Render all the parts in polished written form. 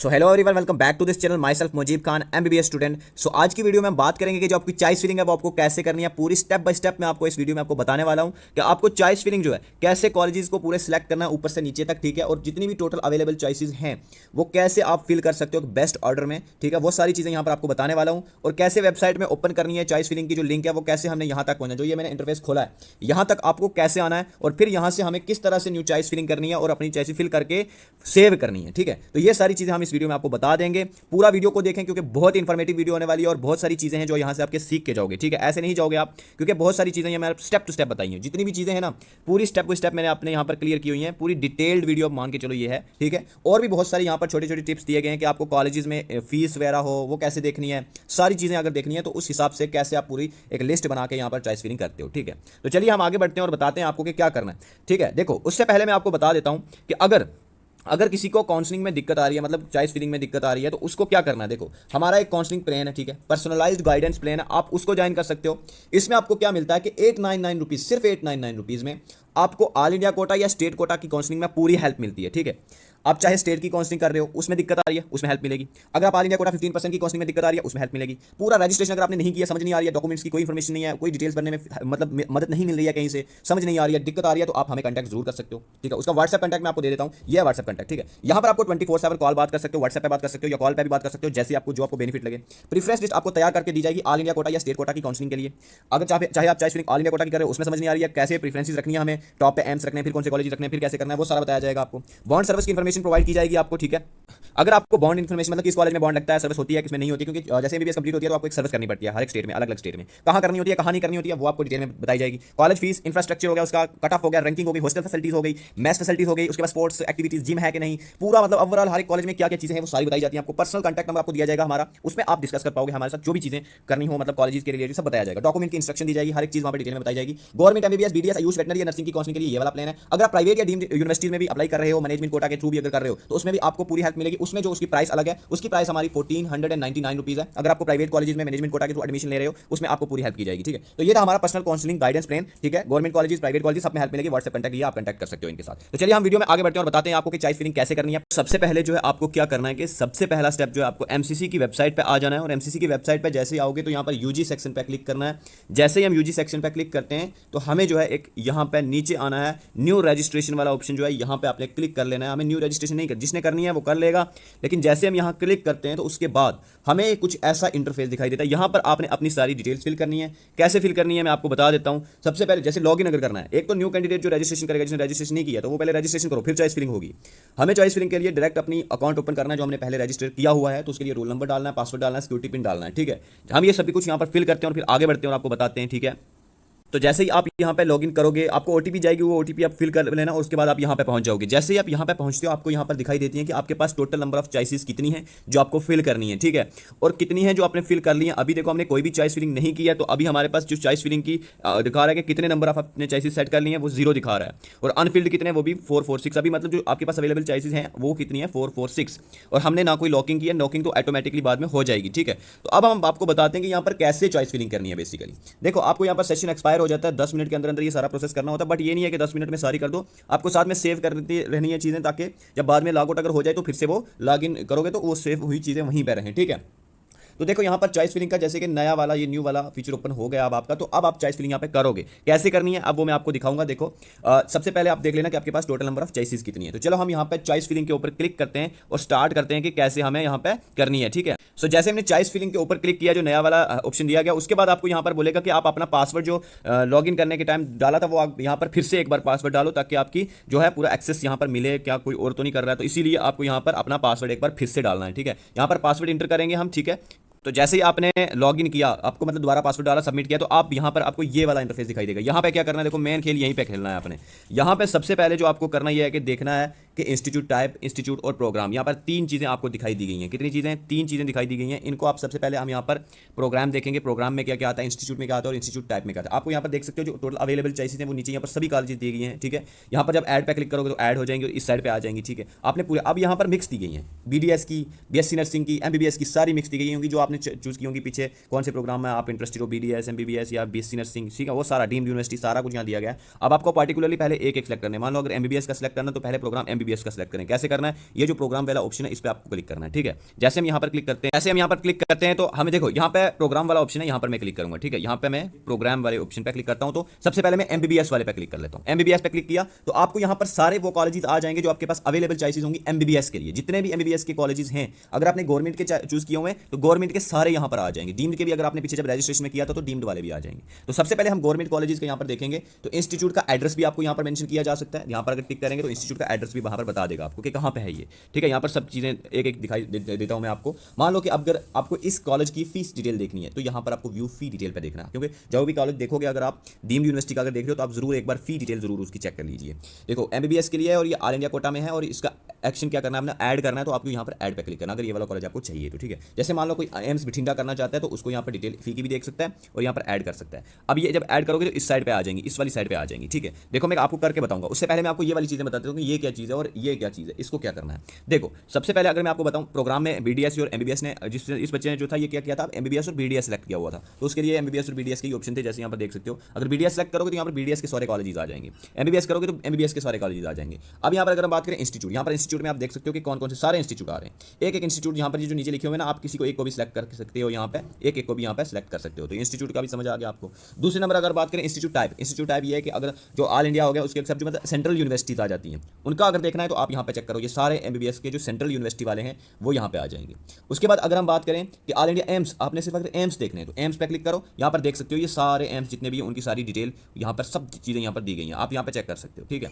So hello everyone, welcome back to this channel. Myself Mujib Khan, MBBS student. So आज की video में हम बात करेंगे कि जो आपकी चॉइस फिलिंग है वो आपको कैसे करनी है। पूरी स्टेप बाय स्टेप मैं आपको इस वीडियो में आपको बताने वाला हूं कि आपको चॉइस फिलिंग जो है कैसे कॉलेजेस को पूरे सिलेक्ट करना है ऊपर से नीचे तक, ठीक है। और जितनी भी टोटल अवेलेबल चॉइसेस हैं वो कैसे आप फिल कर सकते हो बेस्ट ऑर्डर में, ठीक है। वो सारी चीज़ें यहाँ पर आपको बताने वाला हूँ। और कैसे वेबसाइट में ओपन करनी है चॉइस फिलिंग की जो लिंक है वो कैसे हमने यहाँ तक पहुंचना, जो ये मैंने इंटरफेस खोला है यहाँ तक आपको कैसे आना है, और फिर यहाँ से हमें किस तरह से न्यू चॉइस फिलिंग करनी है और अपनी चॉइस फिल करके सेव करनी है, ठीक है। तो ये सारी चीज़ें हम इस वीडियो में आपको बता देंगे। पूरा वीडियो को देखें क्योंकि बहुत इंफॉर्मेटिव वीडियो होने वाली है और बहुत सारी चीजें हैं जो यहां से आपके सीख के जाओगे, ठीक है। ऐसे नहीं जाओगे आप, क्योंकि बहुत सारी चीजें मैंने स्टेप टू स्टेप बताई हैं। जितनी भी चीजें हैं ना पूरी स्टेप टू स्टेप मैंने अपने यहां पर क्लियर की हुई हैं। पूरी डिटेल्ड वीडियो मान के चलो ये है, ठीक है। और भी बहुत सारी यहां पर छोटी छोटी टिप्स दिए गए हैं कि आपको कॉलेजेस में फीस वगैरह हो वो कैसे देखनी है, सारी चीजें अगर देखनी है तो उस हिसाब से कैसे आप पूरी एक लिस्ट बना के यहां पर चॉइस फिलिंग करते हो, ठीक है। तो चलिए हम आगे बढ़ते हैं और बताते हैं आपको कि क्या करना है, ठीक है। देखो उससे पहले मैं आपको बता देता हूं कि अगर अगर किसी को काउंसलिंग में दिक्कत आ रही है, मतलब चॉइस फिलिंग में दिक्कत आ रही है, तो उसको क्या करना है। देखो हमारा एक काउंसलिंग प्लान है, ठीक है, पर्सनलाइज्ड गाइडेंस प्लान है, आप उसको ज्वाइन कर सकते हो। इसमें आपको क्या मिलता है कि 899 रुपीज़, सिर्फ 899 रुपीज़ में आपको ऑल इंडिया कोटा या स्टेट कोटा की काउंसलिंग में पूरी हेल्प मिलती है, ठीक है। आप चाहे स्टेट की काउंसलिंग कर रहे हो उसमें दिक्कत आ रही है, उसमें हेल्प मिलेगी। अगर आप ऑल इंडिया कोटा 15% की काउंसलिंग में दिक्कत आ रही है उसमें हेल्प मिलेगी। पूरा रजिस्ट्रेशन अगर आपने नहीं किया, समझ नहीं आ रही है, डॉक्यूमेंट्स की कोई इन्फॉर्मेशन नहीं है, कोई डिटेल्स भरने में मतलब मदद नहीं मिल रही है, कहीं से समझ नहीं आ रही है, दिक्कत आ रही है, तो आप हमें कॉन्टैक्ट जरूर कर सकते हो, ठीक है। उसका व्हाट्सएप कॉन्टैक्ट मैं आपको दे देता हूँ, ये व्हाट्सएप कॉन्टैक्ट, ठीक है। यहाँ पर आपको 24/7 कॉल बात कर सकते हो, व्हाट्सएप पे बात कर सकते हो या कॉल पे भी बात कर सकते हो, जैसे आपको जो आपको बेनिफिट लगे। प्रीफरेंस लिस्ट आपको तैयार करके दी जाएगी ऑल इंडिया कोटा या स्टेट कोटा की काउंसलिंग के लिए। अगर चाहे आप choice filling all India quota की कर रहे हो उसमें समझ नहीं आ रही है, कैसे प्रीफरेंसेस रखनी है, हमें टॉप पे एम्स रखने हैं, फिर कौन से कॉलेज रखने हैं, फिर कैसे करना है, वो सारा बताया जाएगा आपको। बॉन्ड सर्विस की इन्फॉर्मेशन प्रोवाइड की जाएगी आपको, ठीक है। अगर आपको बॉन्ड इन्फॉर्मेशन मतलब किस कॉलेज में बॉन्ड लगता है, सर्विस होती है, किसमें नहीं होती, क्योंकि जैसे एमबीबीएस कंप्लीट होती है तो आपको एक सर्विस करनी पड़ती है हर एक स्टेट में, अलग अलग स्टेट में कहाँ करनी होती है, कहाँ नहीं करनी होती है, वो आपको डिटेल में बताई जाएगी। कॉलेज फीस, इंफ्रास्ट्रक्चर हो गया, उसका कट ऑफ हो गया, रैंकिंग हो गई, हॉस्टल फैसिलिटीज हो गई, मैथ फैसिलिटीज हो गई, उसके बाद स्पोर्ट्स एक्टिविटीज, जिम है कि नहीं, पूरा मतलब ओवरऑल हर एक कॉलेज में क्या क्या चीजें हैं वो सारी बताई जाती है आपको। पर्सनल कॉन्टैक्ट नंबर आपको दिया जाएगा हमारा, उसमें आप डिस्कस कर पाओगे हमारे साथ जो भी चीजें करनी हो, मतलब कॉलेज के रिलेटेड सब बताया जाएगा। डॉक्यूमेंट की इंस्ट्रक्शन दी जाएगी, हर एक चीज वहाँ पर डिटेल में बताई जाएगी। Government MBBS, BDS, Ayush, veterinary या नर्सिंग की काउंसलिंग के लिए ये वाला प्लान है। अगर आप प्राइवेट या डीम्ड यूनिवर्सिटीज में भी अप्लाई कर रहे हो, मैनेजमेंट कोटा के थ्रू भी अगर कर रहे हो तो उसमें भी आपको पूरी हेल्प मिलेगी। उसमें जो उसकी प्राइस अलग है, उसकी प्राइस हमारी 1499 रुपीज़ है। अगर आपको प्राइवेट कॉलेज में मैनेजमेंट कोटा के थ्रू एडमिशन ले रहे हो उसमें आपको पूरी हेल्प की जाएगी, ठीक है। तो ये था हमारा पर्सनल काउंसलिंग गाइडेंस प्लान, ठीक है। गवर्नमेंट कॉलेज, प्राइवेट कॉलेज सब में हेल्प मिलेगी। व्हाट्सएप कॉन्टैक्ट ये आप कॉन्टैक्ट कर सकते हो इनके साथ। तो चलिए हम वीडियो में आगे बढ़ते हैं और बताते हैं आपको कि चॉइस फिलिंग कैसे करनी है। सबसे पहले जो है आपको क्या करना है कि सबसे पहला स्टेप जो है आपको एमसीसी की वेबसाइट पे आ जाना है। और एमसीसी की वेबसाइट पे जैसे ही आओगे तो यहाँ पर यूजी सेक्शन पे क्लिक करना है। जैसे ही हम यूजी सेक्शन पे क्लिक करते हैं तो हमें जो है एक यहाँ पे नीचे आना है, न्यू रजिस्ट्रेशन वाला ऑप्शन जो है यहाँ पे आपने क्लिक कर लेना है। हमें न्यू रजिस्ट्रेशन नहीं कर, जिसने करनी है वो कर लेगा, लेकिन जैसे हम यहाँ क्लिक करते हैं तो उसके बाद हमें कुछ ऐसा इंटरफेस दिखाई देता है। यहाँ पर आपने अपनी सारी डिटेल्स फिल करनी है। कैसे फिल करनी है मैं आपको बता देता हूँ। सबसे पहले जैसे लॉगिन अगर करना है, एक तो न्यू कैंडिडेट जो रजिस्ट्रेशन करेगा, जिसने रजिस्ट्रेशन नहीं किया तो वो पहले रजिस्ट्रेशन करो, फिर चॉइस फिलिंग होगी। हमें चॉइस फिलिंग के लिए डायरेक्ट अपनी अकाउंट ओपन करना है जो हमने पहले रजिस्टर किया हुआ है, तो उसके लिए रोल नंबर डालना है, पासवर्ड डालना है, सिक्योरिटी पिन डालना है, ठीक है। हम ये सभी कुछ यहाँ पर फिल करते हैं और फिर आगे बढ़ते हैं और आपको बताते हैं, ठीक है। तो जैसे ही आप यहाँ पे लॉगिन करोगे आपको ओटीपी जाएगी, वो ओटीपी आप फिल कर लेना और उसके बाद आप यहाँ पे पहुँच जाओगे। जैसे ही आप यहाँ पे पहुँचते हो आपको यहाँ पर दिखाई देती है कि आपके पास टोटल नंबर ऑफ चॉइसेस कितनी है जो आपको फिल करनी है, ठीक है। और कितनी है जो आपने फिल कर ली है। अभी देखो हमने कोई भी चॉइस फिलिंग नहीं किया, तो अभी हमारे पास जो चॉइस फिलिंग की दिखा रहा है कि कितने नंबर ऑफ अपने चॉइसेस सेट कर ली है वो 0 दिखा रहा है, और अनफिल्ड कितने वो भी 446। अभी मतलब जो आपके पास अवेलेबल चॉइसेस हैं वो कितनी है 446, और हमने ना कोई लॉकिंग की है, लॉकिंग तो ऑटोमेटिकली बाद में हो जाएगी, ठीक है। तो अब हम आपको बताते हैं कि यहाँ पर कैसे चॉइस फिलिंग करनी है। बेसिकली देखो आपको यहाँ पर सेशन एक्सपायर हो जाता है 10 मिनट के अंदर ये सारा प्रोसेस करना होता है, बट ये नहीं है कि 10 मिनट में सारी कर दो, आपको साथ में सेव करती रहनी है चीजें, ताकि जब बाद में लॉग आउट अगर हो जाए तो फिर से वो लॉग इन करोगे तो वो सेव हुई चीजें वहीं पर रहें, ठीक है। तो देखो यहाँ पर चॉइस फिलिंग का जैसे कि नया वाला ये न्यू वाला फीचर ओपन हो गया अब आपका, तो अब आप चॉइस फिलिंग यहाँ पे करोगे। कैसे करनी है अब वो मैं आपको दिखाऊंगा। देखो सबसे पहले आप देख लेना कि आपके पास टोटल नंबर ऑफ चॉइसेस कितनी है। तो चलो हम यहाँ पे चॉइस फिलिंग के ऊपर क्लिक करते हैं और स्टार्ट करते हैं कि कैसे हमें यहाँ पे करनी है, ठीक है। सो जैसे हमने चॉइस फिलिंग के ऊपर क्लिक किया, जो नया वाला ऑप्शन दिया गया, उसके बाद आपको यहाँ पर बोलेगा कि आप अपना पासवर्ड जो लॉग इन करने के टाइम डाला था वो आप यहाँ पर फिर से एक बार पासवर्ड डालो, ताकि आपकी जो है पूरा एक्सेस यहाँ पर मिले। क्या कोई और तो नहीं कर रहा है, तो इसीलिए आपको यहाँ पर अपना पासवर्ड एक बार फिर से डालना है, ठीक है। यहाँ पर पासवर्ड इंटर करेंगे हम, ठीक है। तो जैसे ही आपने लॉगिन किया, आपको मतलब दोबारा पासवर्ड डाला, सबमिट किया, तो आप यहाँ पर आपको ये वाला इंटरफेस दिखाई देगा। यहाँ पे क्या करना है, देखो मेन खेल यहीं पे खेलना है आपने। यहाँ पे सबसे पहले जो आपको करना ये है कि देखना है कि इंस्टीट्यूट टाइप, इंस्टीट्यूट और प्रोग्राम। यहाँ पर 3 चीज़ें आपको दिखाई दी गई हैं। कितनी चीज़ें? 3 चीज़ें दिखाई दी गई हैं। इनको आप सबसे पहले हम यहाँ पर प्रोग्राम देखेंगे, प्रोग्राम में क्या क्या आता है, इंस्टीट्यूट में क्या आता है और इंस्टीट्यूट टाइप में क्या आता है। आपको यहाँ पर देख सकते हो जो टोटल अवेलेबल चॉइसेस हैं वो नीचे यहाँ पर सभी कॉलेजेस दी गई हैं, ठीक है। यहाँ पर जब ऐड पे क्लिक करोगे तो ऐड हो जाएंगे और इस साइड पे आ जाएंगी, ठीक है। आपने पूरे अब यहाँ पर मिक्स दी गई हैं, बीडीएस की, बीएससी नर्सिंग की, एमबीबीएस की, सारी मिक्स दी गई होंगी जो आपने चूज की होंगी पीछे कौन से प्रोग्राम में आप इंटरेस्टेड हो, बीडीएस, एमबीबीएस या बीएससी नर्सिंग, ठीक है। वो सारा डीम्ड यूनिवर्सिटी सारा कुछ यहाँ दिया गया है। अब आपको पार्टिकुलरली पहले एक एक सेलेक्ट करना है। मान लो अगर एमबीबीएस का सेलेक्ट करना तो पहले प्रोग्राम एमबीबीएस का सिलेक्ट करें। कैसे करना है, ये जो प्रोग्राम वाला ऑप्शन है इस पर आपको क्लिक करना है। ठीक है, जैसे हम यहाँ पर क्लिक करते हैं तो हमें देखो यहाँ पे प्रोग्राम वाला ऑप्शन है, यहाँ पर मैं क्लिक करूंगा। ठीक है, यहाँ पे मैं प्रोग्राम वाले ऑप्शन पे क्लिक करता हूँ। तो सबसे पहले मैं एमबीबीएस वाले पे क्लिक कर लेता हूँ। एमबीबीएस पे क्लिक किया तो आपको यहाँ पर सारे वो कॉलेजेस आ जाएंगे जो आपके पास अवेलेबल चॉइसेस होंगी एमबीबीएस के लिए। जितने भी एमबीबीएस के कॉलेजेस हैं, अगर आपने गवर्नमेंट के चूज किए हुए हैं तो गवर्नमेंट के सारे यहाँ पर आ जाएंगे। डीम्ड के भी अगर आपने पीछे जब रजिस्ट्रेशन में किया था तो डीम्ड वाले भी आ जाएंगे। तो सबसे पहले हम गवर्नमेंट कॉलेजेस के यहाँ पर देखेंगे तो इंस्टीट्यूट का एड्रेस भी आपको यहाँ पर मेंशन किया जा सकता है। यहाँ पर अगर क्लिक करेंगे तो इंस्टीट्यूट का एड्रेस भी वहाँ पर बता देगा आपको कि कहाँ पे है ये। ठीक है, यहाँ पर सब चीज़ें एक एक दिखाई देता हूँ मैं आपको। मान लो कि अगर आपको इस कॉलेज की फीस डिटेल देखनी है तो यहाँ पर आपको व्यू फी डिटेल पे देखना है, क्योंकि जब भी कॉलेज देखोगे अगर आप डीम्ड यूनिवर्सिटी का अगर देख रहे हो तो आप जरूर एक बार फी डिटेल जरूर उसकी चेक कर लीजिए। देखो एमबीबीएस के लिए है और ये ऑल इंडिया कोटा में है और इसका एक्शन क्या करना है, आपने ऐड करना है तो आपको यहाँ पर ऐड पे क्लिक करना अगर ये वाला कॉलेज आपको चाहिए तो। ठीक है, जैसे मान लो कोई एम्स बठिंडा करना चाहता है तो उसको यहाँ पर डिटेल फी की भी देख सकता है और यहाँ पर ऐड कर सकता है। अब ये जब ऐड करोगे तो इस साइड पे आ जाएंगी, इस वाली साइड पे आ जाएंगी। ठीक है, देखो मैं आपको करके बताऊंगा, उससे पहले मैं आपको ये वाली चीजें बताता हूँ कि ये क्या चीज़ है और ये क्या चीज़ है, इसको क्या करना है। देखो सबसे पहले अगर मैं आपको बताऊँ, प्रोग्राम में बीडीएस और एमबीबीएस ने इस बच्चे ने जो था ये क्या किया था, एमबीबीएस और बीडीएस सेलेक्ट किया हुआ था। तो उसके लिए एमबीबीएस और बीडीएस के ऑप्शन थे, जैसे यहाँ पर देख सकते हो। अगर बीडीएस सेलेक्ट करोगे तो यहाँ पर बीडीएस के सारे कॉलेजेस आ जाएंगे, एमबीबीएस करोगे तो एमबीबीएस के सारे कॉलेजेस आ जाएंगे। अब यहाँ पर अगर हम बात करें इंस्टीट्यूट, यहाँ पर इंस्टीट्यूट में आप देख सकते हो कि कौन कौन से सारे इंस्टीट्यूट आ रहे हैं। एक एक इंस्टीट्यूट यहाँ पर जो नीचे लिखे हुए हैं ना, आप किसी को एक को भी सिलेक्ट कर सकते हो, यहाँ पे एक एक को भी यहाँ पे सिलेक्ट कर सकते हो। तो इंस्टीट्यूट का भी समझ आ गया आपको। दूसरे नंबर अगर बात करें इंस्टीट्यूट टाइप ये है कि अगर जो ऑल इंडिया हो गया उसके सब जो मतलब सेंट्रल यूनिवर्सिटीज आ जाती हैं, उनका अगर देखना है तो आप यहाँ पे चेक करो, ये सारे एमबीबीएस के जो सेंट्रल यूनिवर्सिटी वाले हैं वो यहाँ पे आ जाएंगे। उसके बाद अगर हम बात करें कि ऑल इंडिया एम्स, आपने सिर्फ अगर एम्स देखने हैं तो एम्स पे क्लिक करो। यहाँ पर देख सकते हो ये सारे एम्स जितने भी हैं उनकी सारी डिटेल यहाँ पर सब चीज़ें यहाँ पर दी गई हैं, आप यहाँ पे चेक कर सकते हो। ठीक है,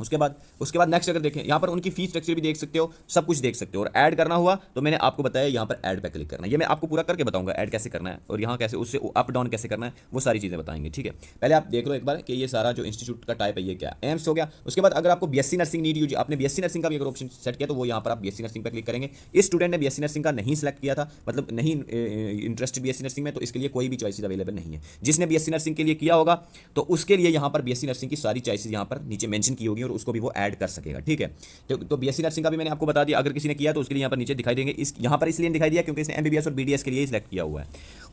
उसके बाद नेक्स्ट अगर देखें यहाँ पर उनकी फीस स्ट्रक्चर भी देख सकते हो, सब कुछ देख सकते हो। और ऐड करना हुआ तो मैंने आपको बताया यहाँ पर ऐड पे क्लिक करना है, ये मैं आपको पूरा करके बताऊंगा ऐड कैसे करना है और यहाँ कैसे उससे अप डाउन कैसे करना है, वो सारी चीज़ें बताएंगे। ठीक है, पहले आप देख लो एक बार कि ये सारा जो इंस्टीट्यूट का टाइप है ये क्या, एम्स हो गया। उसके बाद अगर आपको बीएससी नर्सिंग नीड यूज, आपने बीएससी नर्सिंग का भी अगर ऑप्शन सेट किया तो वो यहाँ पर आप बीएससी नर्सिंग पर क्लिक करेंगे। इस स्टूडेंट ने बीएससी नर्सिंग का नहीं सिलेक्ट किया था, मतलब नहीं इंटरेस्टेड बीएससी नर्सिंग में, तो इसके लिए कोई भी चॉइसेस अवेलेबल नहीं है। जिसने बीएससी नर्सिंग के लिए किया होगा तो उसके लिए यहाँ पर बीएससी नर्सिंग की सारी चॉइसेस यहाँ पर नीचे मेंशन की होगी और उसको भी वो ऐड कर सकेगा। ठीक है, तो बीएससी नर्सिंग का भी मैंने आपको बता दिया, अगर किसी ने किया तो उसके लिए यहाँ पर नीचे दिखाई देंगे। इस यहाँ पर इसलिए दिखाई दिया क्योंकि इसने एमबीबीएस और बीडीएस के लिए सिलेक्ट किया हुआ है।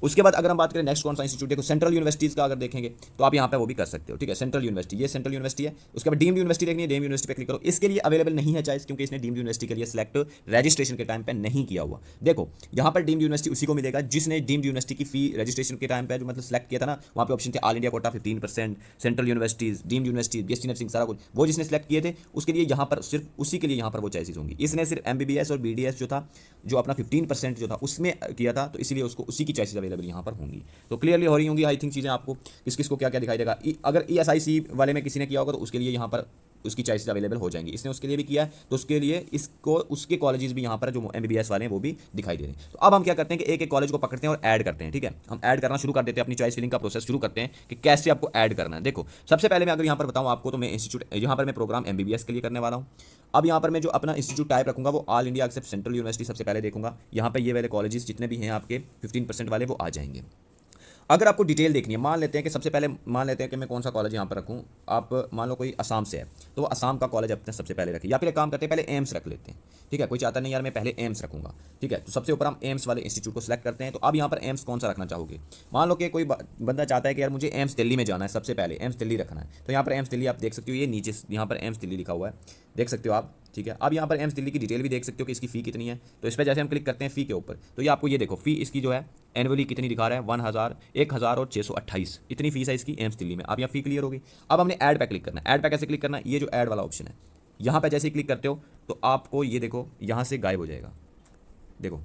उसके बाद अगर हम बात करें नेक्स्ट कौन सा इंस्टीट्यूट, देखो सेंट्रल यूनिवर्सिटीज का अगर देखेंगे तो आप यहाँ पे वो भी कर सकते हो। ठीक है, सेंट्रल यूनिवर्सिटी, ये सेंट्रल यूनिवर्सिटी है। उसके बाद डीम्ड यूनिवर्सिटी देखनी है, डीम्ड यूनिवर्सिटी पे क्लिक करो। इसके लिए अवेलेबल नहीं है चॉइस क्योंकि इसने डीम्ड यूनिवर्सिटी के लिए सिलेक्ट रजिस्ट्रेशन के टाइम पे नहीं किया हुआ। देखो यहाँ पर डीम्ड यूनिवर्सिटी उसी को मिलेगा जिसने डीम्ड यूनिवर्सिटी की फी रजिस्ट्रेशन के टाइम पे जो मतलब सिलेक्ट किया था ना, वहाँ पे ऑप्शन थे all India Kota 15%, central universities, deemed university, BSc nursing, सारा कुछ वो जिसने सिलेक्ट किए थे उसके लिए यहाँ पर सिर्फ उसी के लिए यहाँ पर वो चॉइसेस होंगी। इसने सिर्फ एमबीबीएस और बीडीएस जो था, जो अपना 15% जो था उसमें किया था, तो इसलिए उसको उसी की चॉइसेस अवेलेबल यहाँ पर होंगी। तो क्लियरली हो रही होंगी आई थिंक चीज़ें आपको, किस किस को क्या क्या दिखाई देगा। अगर ईएसआईसी वाले में किसी ने किया होगा तो उसके लिए यहाँ पर उसकी चॉइसेस अवेलेबल हो जाएंगी। इसने उसके लिए भी किया है तो उसके लिए इसको उसके कॉलेजेस भी यहाँ पर जो एमबीबीएस वाले हैं वो भी दिखाई दे रहे हैं। तो अब हम क्या करते हैं कि एक एक कॉलेज को पकड़ते हैं और ऐड करते हैं। ठीक है, हम ऐड करना शुरू कर देते हैं, अपनी चॉइस फिलिंग का प्रोसेस शुरू करते हैं कि कैसे आपको ऐड करना है। देखो सबसे पहले मैं अगर यहाँ पर बताऊँ आपको तो मैं इंस्टीट्यूट, यहाँ पर मैं प्रोग्राम एमबीबीएस के लिए करने वाला हूँ। अब यहाँ पर मैं जो अपना इंस्टीट्यूट टाइप रखूंगा वो all India accept central university सबसे पहले देखूंगा। यहाँ पे ये वाले कॉलेजेस जितने भी हैं आपके 15% वाले वो आ जाएंगे। अगर आपको डिटेल देखनी है, मान लेते हैं कि सबसे पहले मान लेते हैं कि मैं कौन सा कॉलेज यहाँ पर रखूँ। आप मान लो कोई असम से है तो वो असम का कॉलेज अपने सबसे पहले रखें, या फिर एक काम करते हैं पहले एम्स रख लेते हैं। ठीक है, कोई चाहता नहीं यार मैं पहले एम्स रखूँगा। ठीक है, तो सबसे ऊपर हम एम्स वाले इंस्टीट्यूट को सिलेक्ट करते हैं। तो अब यहाँ पर एम्स कौन सा रखना चाहोगे, मान लो कि कोई बंदा चाहता है कि यार मुझे एम्स दिल्ली में जाना है, सबसे पहले एम्स दिल्ली रखना है। तो यहाँ पर एम्स दिल्ली आप देख सकते हो, ये नीचे यहाँ पर एम्स दिल्ली लिखा हुआ है, देख सकते हो आप। ठीक है, अब यहाँ पर एम्स दिल्ली की डिटेल भी देख सकते हो कि इसकी फ़ी कितनी है। तो इस पर जैसे हम क्लिक करते हैं फ़ी के ऊपर तो ये आपको ये देखो फ़ी इसकी जो है एनुअली कितनी दिखा रहा है, 1000 और 628 इतनी फीस है इसकी एम्स दिल्ली में। अब यहाँ फ़ी क्लियर होगी। अब हमने ऐड पे क्लिक करना है। ऐड पे कैसे क्लिक करना है, ये जो ऐड वाला ऑप्शन है यहाँ पे जैसे ही क्लिक करते हो तो आपको ये देखो यहाँ से गायब हो जाएगा। देखो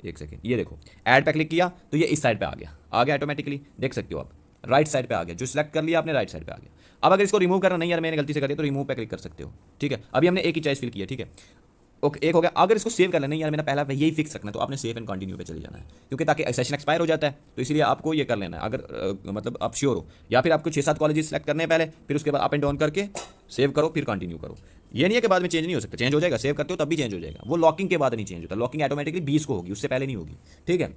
एक सेकेंड, ये देखो ऐड पे क्लिक किया तो ये इस साइड पे आ गया ऑटोमेटिकली, देख सकते हो आप राइट साइड पे आ गया, जो सिलेक्ट कर लिया आपने राइट साइड पे आ गया। अब अगर इसको रिमूव करना नहीं यार मैंने गलती से कर दिया तो रिमूव पे क्लिक कर सकते हो। ठीक है, अभी हमने एक ही चॉइस फिल किया। ठीक है, ओके एक हो गया। अगर इसको सेव कर लेना यार मैंने पहला यही फिक्स रखना है तो आपने सेव एंड कंटिन्यू पे चले जाना है, क्योंकि ताकि सेशन एक्सपायर हो जाता है तो इसलिए आपको ये कर लेना है। अगर मतलब आप श्योर हो, या फिर आपको 6-7 कॉलेजेस सेलेक्ट करने हैं पहले, फिर उसके बाद अप एंड डाउन करके सेव करो फिर कंटिन्यू करो। ये नहीं है कि बाद में चेंज नहीं हो सकता, चेंज हो जाएगा, सेव करते हो तब भी चेंज हो जाएगा। वो लॉकिंग के बाद नहीं चेंज होता, लॉकिंग ऑटोमेटिकली 20 को होगी, उससे पहले नहीं होगी। ठीक है,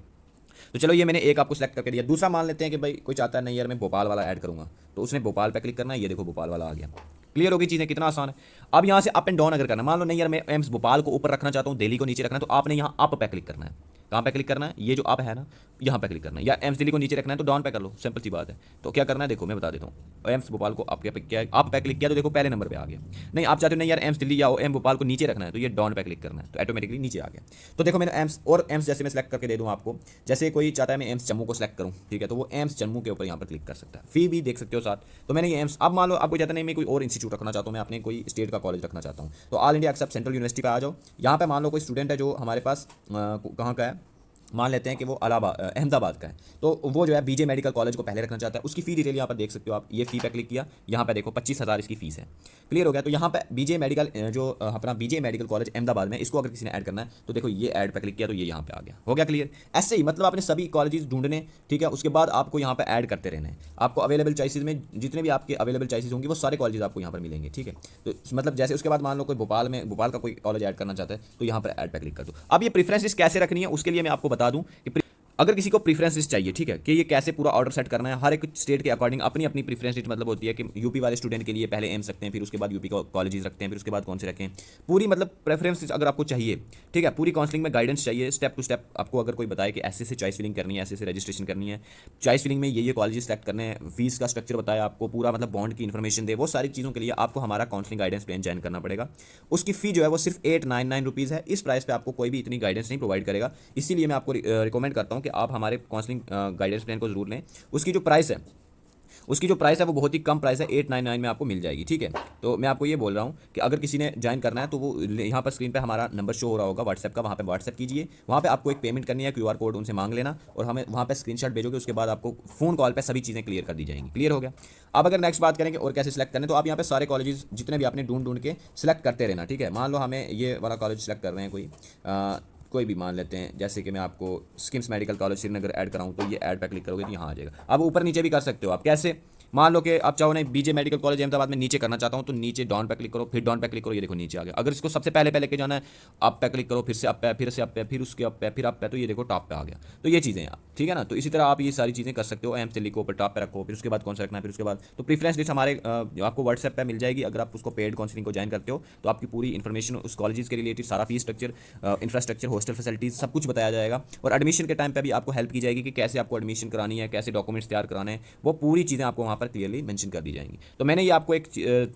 तो चलो ये मैंने एक आपको सेलेक्ट करके दिया। दूसरा मान लेते हैं कि भाई कोई चाहता है नहीं यार मैं भोपाल वाला ऐड करूँगा, तो उसने भोपाल पे क्लिक करना है। ये देखो भोपाल वाला आ गया, क्लियर होगी चीज़ें, कितना आसान है। अब यहाँ से अप एंड डाउन अगर करना, मान लो नहीं यार मैं एम्स भोपाल को ऊपर रखना चाहता हूँ, दिल्ली को नीचे रखना है, तो आपने यहाँ अप पे क्लिक करना है। कहाँ पे क्लिक करना है, ये जो अप है ना यहाँ पे क्लिक करना है, या एम्स दिल्ली को नीचे रखना है तो डाउन पे कर लो, सिंपल सी बात है। तो क्या करना है देखो मैं बता देता हूँ, एम्स भोपाल को आपके पे क्या आप पे क्लिक किया तो देखो पहले नंबर पे आ गया। नहीं आप चाहते हो नहीं यार एम्स दिल्ली या एम भोपाल को नीचे रखना है तो ये डाउन पे क्लिक करना है, तो ऑटोमेटिकली नीचे आ गया। तो देखो मैंने एम्स और एम्स जैसे मैं सेलेक्ट करके दे दूँ आपको, जैसे कोई चाहता है मैं एम्स जम्मू को सेलेक्ट करूँ, ठीक है, तो वो एम्स जम्मू के ऊपर यहाँ पर क्लिक कर सकता है, फी भी देख सकते हो साथ। तो मैंने ये एम्स, अब मान लो आपको चाहता नहीं मैं कोई और इंस्टीट्यूट रखना चाहता हूँ, मैं अपने कोई स्टेट का कॉलेज रखना चाहता हूँ, तो all India accept central university पे आ जाओ। यहाँ पे मान लो कोई स्टूडेंट है जो हमारे पास कहाँ का है, मान लेते हैं कि वो इलाहाबाद अहमदाबाद का है, तो वो जो है बीजे मेडिकल कॉलेज को पहले रखना चाहता है, उसकी फ़ी डिटेल यहाँ पर देख सकते हो आप, ये फ़ी पे क्लिक किया, यहाँ पे देखो 25,000 इसकी फ़ीस है। क्लियर हो गया। तो यहाँ पे बीजे मेडिकल जो अपना बीजे मेडिकल कॉलेज अहमदाबाद में, इसको अगर किसी ने ऐड करना है तो देखो ये ऐड पे क्लिक किया तो ये यहाँ पे आ गया, हो गया क्लियर। ऐसे ही मतलब आपने सभी कॉलेजेस ढूंढने, ठीक है, उसके बाद आपको यहाँ पे ऐड करते रहना है। आपको अवेलेबल चॉइसेस में जितने भी आपके अवेलेबल चॉइसेस होंगे वो सारे कॉलेजेस आपको यहाँ पर मिलेंगे, ठीक है। तो मतलब जैसे उसके बाद मान लो कोई भोपाल में, भोपाल का कोई कॉलेज ऐड करना चाहता है तो यहाँ पर ऐड पे क्लिक कर दो। अब ये प्रेफरेंसेस कैसे रखनी है उसके लिए मैं आपको बता दूँ कि अगर किसी को प्रीफरेंस लिस्ट चाहिए, ठीक है, कि ये कैसे पूरा ऑर्डर सेट करना है, हर एक स्टेट के अकॉर्डिंग अपनी अपनी प्रीफरेंस लिस्ट मतलब होती है कि यूपी वाले स्टूडेंट के लिए पहले एम्स रखते हैं, फिर उसके बाद यूपी कॉलेजेस रखते हैं, फिर उसके बाद कौन से रखें, पूरी मतलब प्रेफरेंस लिस्ट अगर आपको चाहिए, ठीक है, पूरी काउंसलिंग में गाइडेंस चाहिए स्टेप टू स्टेप, आपको अगर कोई बताए कि ऐसे से चॉइस फिलिंग करनी है, ऐसे से रजिस्ट्रेशन करनी है, चॉइस फिलिंग में ये कॉलेजेस सेलेक्ट करने हैं, फीस का स्ट्रक्चर बताया आपको पूरा, मतलब बॉन्ड की इन्फॉर्मेशन दे, वो सारी चीज़ों के लिए आपको हमारा काउंसलिंग गाइडेंस प्लान ज्वाइन करना पड़ेगा। उसकी फ़ी जो है वो सिर्फ 899 रुपीज़ है। इस प्राइस पे आपको कोई भी इतनी गाइडेंस नहीं प्रोवाइड करेगा, इसीलिए मैं आपको रिकमेंड करता हूँ कि आप हमारे गाइडेंस प्लान को जरूर लें। उसकी जो प्राइस है वो बहुत ही कम प्राइस है, 899 में आपको मिल जाएगी, ठीक है। तो मैं आपको ये बोल रहा हूँ कि अगर किसी ने ज्वाइन करना है तो वो यहाँ पर स्क्रीन पे हमारा नंबर शो हो रहा होगा व्हाट्सएप का, वहाँ पे व्हाट्सएप कीजिए, वहाँ पे आपको एक पेमेंट करनी है, क्यूआर कोड उनसे मांग लेना और हमें वहाँ पे स्क्रीनशॉट भेजोगे, उसके बाद आपको फोन कॉल पे सभी चीज़ें क्लियर कर दी जाएंगी। क्लियर हो गया। अब अगर नेक्स्ट बात करेंगे और कैसे सिलेक्ट करने, तो आप यहाँ पे सारे कॉलेजेस जितने भी आपने ढूंढ के सिलेक्ट करते रहना, ठीक है। मान लो हमें ये वाला कॉलेज सेलेक्ट कर रहे हैं, कोई भी मान लेते हैं, जैसे कि मैं आपको SKIMS medical college Srinagar add कराऊं तो ये ऐड पे क्लिक करोगे तो यहाँ आ जाएगा। अब ऊपर नीचे भी कर सकते हो आप, कैसे, मान लो कि आप चाहो नहीं बीजे मेडिकल कॉलेज अहमदाबाद में नीचे करना चाहता हूँ तो नीचे डाउन पे क्लिक करो, फिर डाउन पे क्लिक करो, ये देखो नीचे आ गया। अगर इसको सबसे पहले लेके जाना है अप पे क्लिक करो, फिर से अप पे, फिर से अप पे, फिर उसके अप पे, फिर अप पे, तो ये देखो टॉप पे आ गया। तो ये चीज़ें आप, ठीक है ना। तो इसी तरह आप ये सारी चीज़ें कर सकते हो, एम से लिखो, फिर टॉप पे रखो, फिर उसके बाद कौन सा रखना है, फिर उसके बाद तो प्रीफरेंस लिस्ट हमारे आपको व्हाट्सएप पे मिल जाएगी। अगर आप उसको पेड काउंसलिंग को ज्वाइन करते हो तो आपकी पूरी इन्फॉर्मेशन उस कॉलेजेस के रिलेटेड, सारा fees structure, infrastructure, hostel facilities सब कुछ बताया जाएगा और एडमिशन के टाइम पे भी आपको हेल्प की जाएगी कि कैसे आपको एडमिशन करानी है, कैसे डॉक्यूमेंट्स तैयार कराने हैं, वो पूरी चीज़ें आपको वहाँ पर क्लियरली मेंशन कर दी जाएंगी। तो मैंने ये आपको एक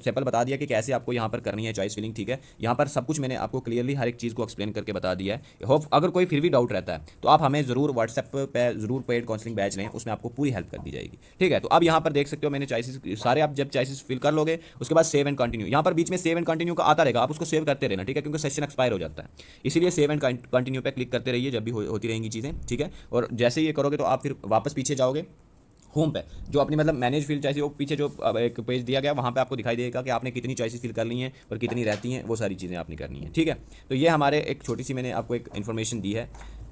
सैंपल बता दिया कि कैसे आपको यहाँ पर करनी है चॉइस फिलिंग, ठीक है। यहाँ पर सब कुछ मैंने आपको क्लियरली हर एक चीज़ को एक्सप्लेन करके बता दिया है। होप अगर कोई फिर भी डाउट रहता है तो आप हमें ज़रूर व्हाट्सएप पे ज़रूर पेड काउंसलिंग बैच लें, उसमें आपको पूरी हेल्प कर दी जाएगी, ठीक है। तो अब यहाँ पर देख सकते हो मैंने चॉइसेस सारे, आप जब चॉइसेस फिल कर लोगे उसके बाद सेव एंड कंटिन्यू, यहाँ पर बीच में सेव एंड कंटिन्यू का आता रहेगा, आप उसको सेव करते रहना, ठीक है, क्योंकि सेशन एक्सपायर हो जाता है, इसीलिए सेव एंड कंटिन्यू पे क्लिक करते रहिए जब भी होती रहेंगी चीज़ें, ठीक है। और जैसे ये करोगे तो आप फिर वापस पीछे जाओगे होम पे, जो अपनी मतलब मैनेज फील्ड चाहिए वो पीछे जो एक पेज दिया गया वहाँ पे आपको दिखाई देगा कि आपने कितनी चॉइसेस फिल कर ली हैं और कितनी रहती हैं, वो सारी चीज़ें आपने करनी है, ठीक है। तो ये हमारे एक छोटी सी मैंने आपको एक इन्फॉर्मेशन दी है,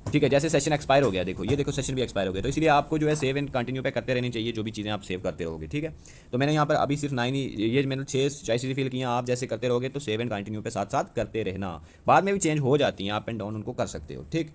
ठीक है। जैसे सेशन एक्सपायर हो गया, देखो ये देखो सेशन भी एक्सपायर हो गया, तो इसलिए आपको जो है सेव एंड कंटिन्यू पे करते रहनी चाहिए जो भी चीज़ें आप सेव करते रहोगे, ठीक है। तो मैंने यहाँ पर अभी सिर्फ 9 ही, ये मैंने 6 चॉइसेस फिल किया, आप जैसे करते रहोगे तो सेव एंड कंटिन्यू पे साथ साथ करते रहना, बाद में भी चेंज हो जाती हैं, अप एंड डाउन उनको कर सकते हो, ठीक।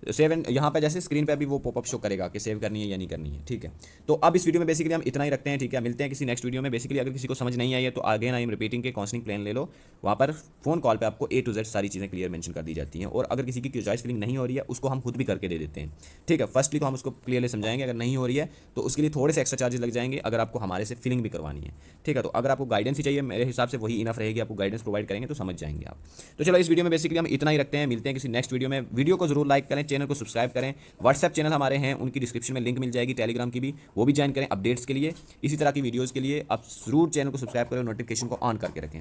सेव एंड यहाँ पे जैसे स्क्रीन पे भी वो पॉपअप शो करेगा कि सेव करनी है या नहीं करनी है, ठीक है। तो अब इस वीडियो में बेसिकली हम इतना ही रखते हैं, ठीक है। मिलते हैं किसी नेक्स्ट वीडियो में। बेसिकली अगर किसी को समझ नहीं आई है तो आगे आई एम रिपीटिंग के काउंसलिंग प्लान ले लो, वहाँ पर फोन कॉल पे आपको A to Z सारी चीज़ें क्लियर मेंशन कर दी जाती हैं। और अगर किसी की चॉइस फिलिंग नहीं हो रही है उसको हम खुद भी करके दे देते हैं, ठीक है। फर्स्टली तो हम उसको क्लियरली समझाएंगे, अगर नहीं हो रही है तो उसके लिए थोड़े से एक्स्ट्रा चार्जेस लग जाएंगे अगर आपको हमारे से फिलिंग भी करवानी है, ठीक है। तो अगर आपको गाइडेंस ही चाहिए, मेरे हिसाब से वही इनफ रहेगी, आपको गाइडेंस प्रोवाइड करेंगे तो समझ जाएंगे आप। तो चलो इस वीडियो में बेसिकली हम इतना ही रखते हैं, मिलते हैं किसी नेक्स्ट वीडियो में। वीडियो को जरूर लाइक करें, चैनल को सब्सक्राइब करें, व्हाट्सएप चैनल हमारे हैं उनकी डिस्क्रिप्शन में लिंक मिल जाएगी, टेलीग्राम की भी, वो भी ज्वाइन करें अपडेट्स के लिए। इसी तरह की वीडियोस के लिए आप जरूर चैनल को सब्सक्राइब करें, नोटिफिकेशन को ऑन करके रखें।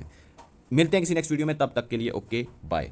मिलते हैं किसी नेक्स्ट वीडियो में, तब तक के लिए ओके बाय।